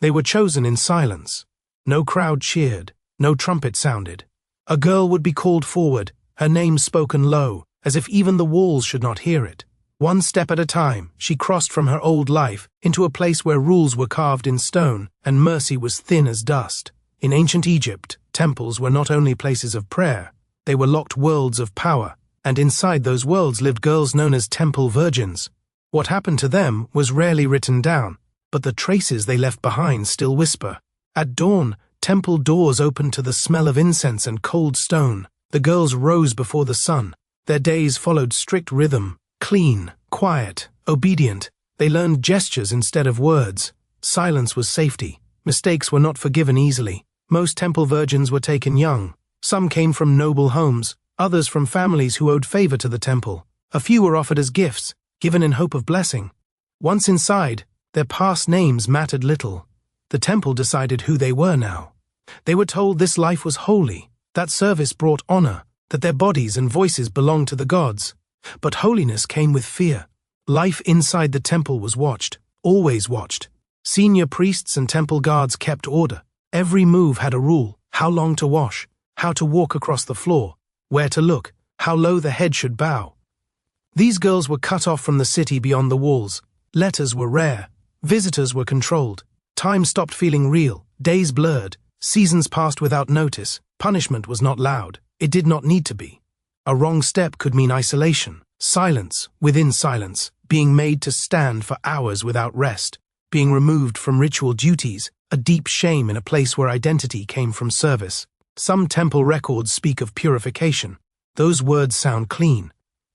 They were chosen in silence. No crowd cheered, no trumpet sounded. A girl would be called forward, her name spoken low, as if even the walls should not hear it. One step at a time, she crossed from her old life into a place where rules were carved in stone and mercy was thin as dust. In ancient Egypt, temples were not only places of prayer, they were locked worlds of power, and inside those worlds lived girls known as temple virgins. What happened to them was rarely written down, but the traces they left behind still whisper. At dawn, temple doors opened to the smell of incense and cold stone. The girls rose before the sun. Their days followed strict rhythm, clean, quiet, obedient. They learned gestures instead of words. Silence was safety. Mistakes were not forgiven easily. Most temple virgins were taken young. Some came from noble homes, others from families who owed favor to the temple. A few were offered as gifts, given in hope of blessing. Once inside, their past names mattered little. The temple decided who they were now. They were told this life was holy, that service brought honor, that their bodies and voices belonged to the gods. But holiness came with fear. Life inside the temple was watched, always watched. Senior priests and temple guards kept order. Every move had a rule: how long to wash, how to walk across the floor, where to look, how low the head should bow. These girls were cut off from the city beyond the walls. Letters were rare. Visitors were controlled. Time stopped feeling real. Days blurred. Seasons passed without notice. Punishment was not loud. It did not need to be. A wrong step could mean isolation, silence within silence, being made to stand for hours without rest, being removed from ritual duties, a deep shame in a place where identity came from service. Some temple records speak of purification. Those words sound clean,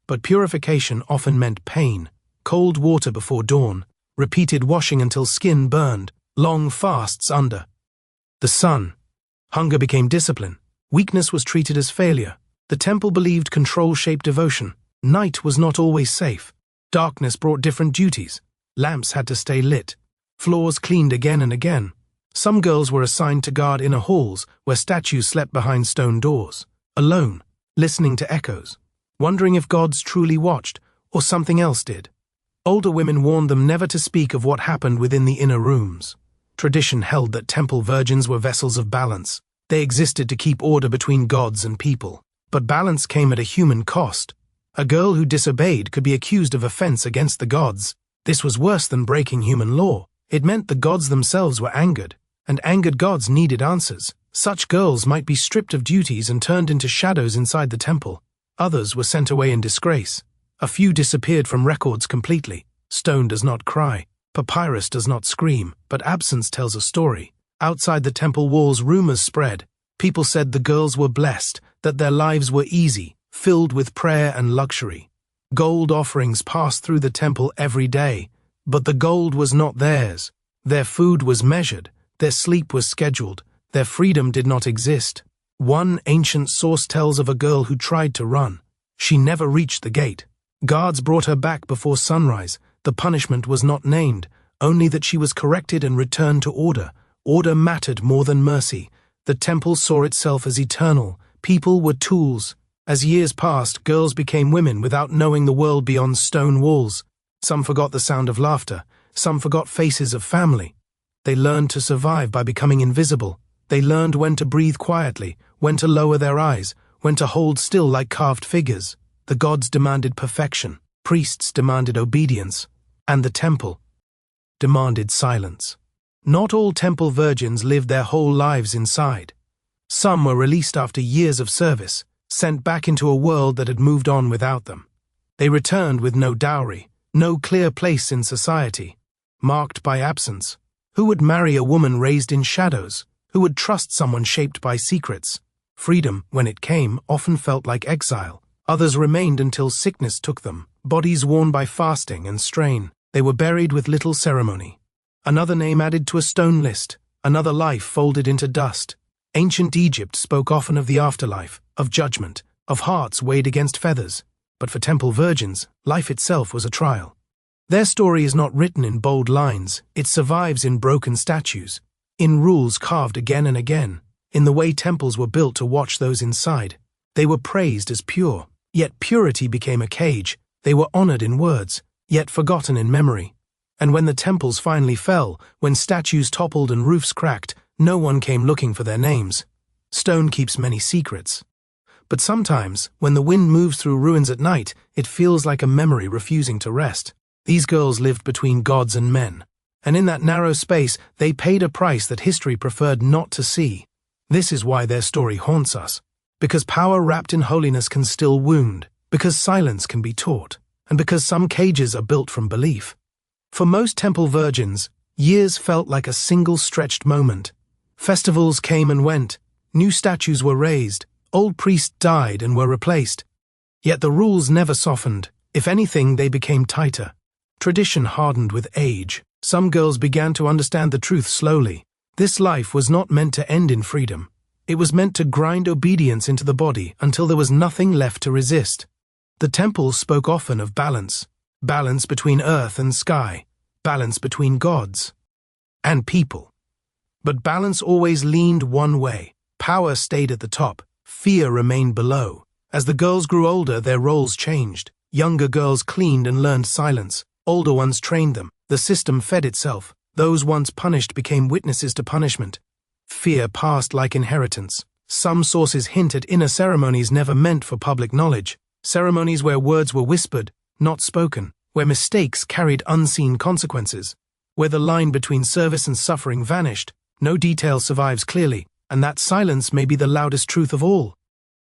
but purification often meant pain, cold water before dawn, repeated washing until skin burned, long fasts under the sun. Hunger became discipline. Weakness was treated as failure. The temple believed control shaped devotion. Night was not always safe. Darkness brought different duties. Lamps had to stay lit. Floors cleaned again and again. Some girls were assigned to guard inner halls where statues slept behind stone doors, alone, listening to echoes, wondering if gods truly watched or something else did. Older women warned them never to speak of what happened within the inner rooms. Tradition held that temple virgins were vessels of balance. They existed to keep order between gods and people. But balance came at a human cost. A girl who disobeyed could be accused of offense against the gods. This was worse than breaking human law. It meant the gods themselves were angered, and angered gods needed answers. Such girls might be stripped of duties and turned into shadows inside the temple. Others were sent away in disgrace. A few disappeared from records completely. Stone does not cry. Papyrus does not scream, but absence tells a story. Outside the temple walls, rumors spread. People said the girls were blessed, that their lives were easy, filled with prayer and luxury. Gold offerings passed through the temple every day, but the gold was not theirs. Their food was measured, their sleep was scheduled, their freedom did not exist. One ancient source tells of a girl who tried to run. She never reached the gate. Guards brought her back before sunrise. The punishment was not named, only that she was corrected and returned to order. Order mattered more than mercy. The temple saw itself as eternal. People were tools. As years passed, girls became women without knowing the world beyond stone walls. Some forgot the sound of laughter. Some forgot faces of family. They learned to survive by becoming invisible. They learned when to breathe quietly, when to lower their eyes, when to hold still like carved figures. The gods demanded perfection. Priests demanded obedience. And the temple demanded silence. Not all temple virgins lived their whole lives inside. Some were released after years of service, sent back into a world that had moved on without them. They returned with no dowry, no clear place in society, marked by absence. Who would marry a woman raised in shadows? Who would trust someone shaped by secrets? Freedom, when it came, often felt like exile. Others remained until sickness took them, bodies worn by fasting and strain. They were buried with little ceremony. Another name added to a stone list, another life folded into dust. Ancient Egypt spoke often of the afterlife, of judgment, of hearts weighed against feathers. But for temple virgins, life itself was a trial. Their story is not written in bold lines, it survives in broken statues, in rules carved again and again, in the way temples were built to watch those inside. They were praised as pure, yet purity became a cage. They were honored in words, yet forgotten in memory. And when the temples finally fell, when statues toppled and roofs cracked, no one came looking for their names. Stone keeps many secrets. But sometimes, when the wind moves through ruins at night, it feels like a memory refusing to rest. These girls lived between gods and men. And in that narrow space, they paid a price that history preferred not to see. This is why their story haunts us. Because power wrapped in holiness can still wound. Because silence can be taught. And because some cages are built from belief. For most temple virgins, years felt like a single stretched moment. Festivals came and went. New statues were raised. Old priests died and were replaced. Yet the rules never softened. If anything, they became tighter. Tradition hardened with age. Some girls began to understand the truth slowly. This life was not meant to end in freedom. It was meant to grind obedience into the body until there was nothing left to resist. The temples spoke often of balance. Balance between earth and sky. Balance between gods and people. But balance always leaned one way. Power stayed at the top. Fear remained below. As the girls grew older, their roles changed. Younger girls cleaned and learned silence. Older ones trained them. The system fed itself. Those once punished became witnesses to punishment. Fear passed like inheritance. Some sources hint at inner ceremonies never meant for public knowledge. Ceremonies where words were whispered, not spoken. Where mistakes carried unseen consequences. Where the line between service and suffering vanished. No detail survives clearly. And that silence may be the loudest truth of all.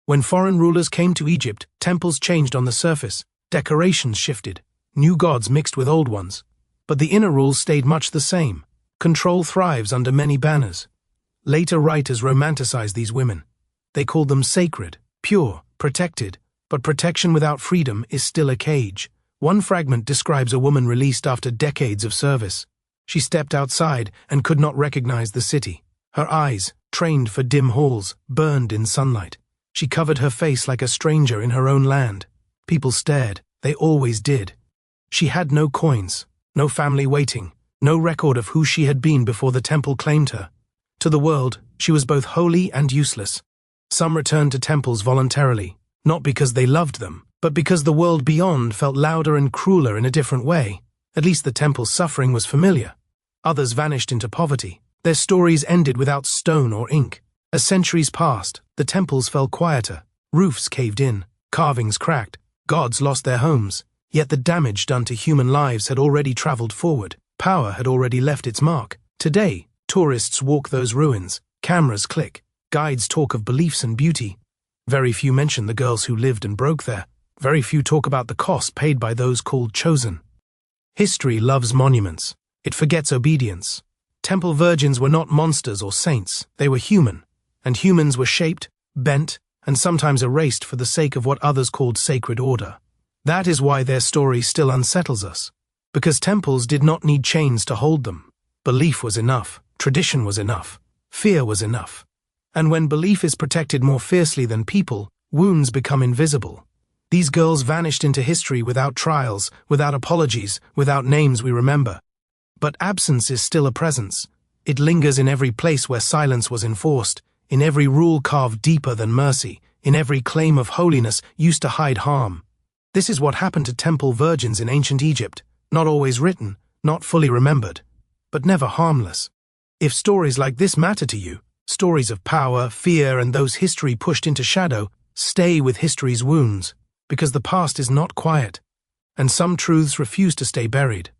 When foreign rulers came to Egypt, temples changed on the surface. Decorations shifted. New gods mixed with old ones. But the inner rules stayed much the same. Control thrives under many banners. Later writers romanticized these women. They called them sacred, pure, protected. But protection without freedom is still a cage. One fragment describes a woman released after decades of service. She stepped outside and could not recognize the city. Her eyes, trained for dim halls, burned in sunlight. She covered her face like a stranger in her own land. People stared. They always did. She had no coins, no family waiting, no record of who she had been before the temple claimed her. To the world, she was both holy and useless. Some returned to temples voluntarily, not because they loved them, but because the world beyond felt louder and crueler in a different way. At least the temple's suffering was familiar. Others vanished into poverty. Their stories ended without stone or ink. As centuries passed, the temples fell quieter. Roofs caved in, carvings cracked, gods lost their homes. Yet the damage done to human lives had already traveled forward. Power had already left its mark. Today, tourists walk those ruins. Cameras click. Guides talk of beliefs and beauty. Very few mention the girls who lived and broke there. Very few talk about the cost paid by those called chosen. History loves monuments. It forgets obedience. Temple virgins were not monsters or saints. They were human. And humans were shaped, bent, and sometimes erased for the sake of what others called sacred order. That is why their story still unsettles us. Because temples did not need chains to hold them. Belief was enough. Tradition was enough. Fear was enough. And when belief is protected more fiercely than people, wounds become invisible. These girls vanished into history without trials, without apologies, without names we remember. But absence is still a presence. It lingers in every place where silence was enforced, in every rule carved deeper than mercy, in every claim of holiness used to hide harm. This is what happened to temple virgins in ancient Egypt, not always written, not fully remembered, but never harmless. If stories like this matter to you, stories of power, fear, and those history pushed into shadow, stay with history's wounds, because the past is not quiet, and some truths refuse to stay buried.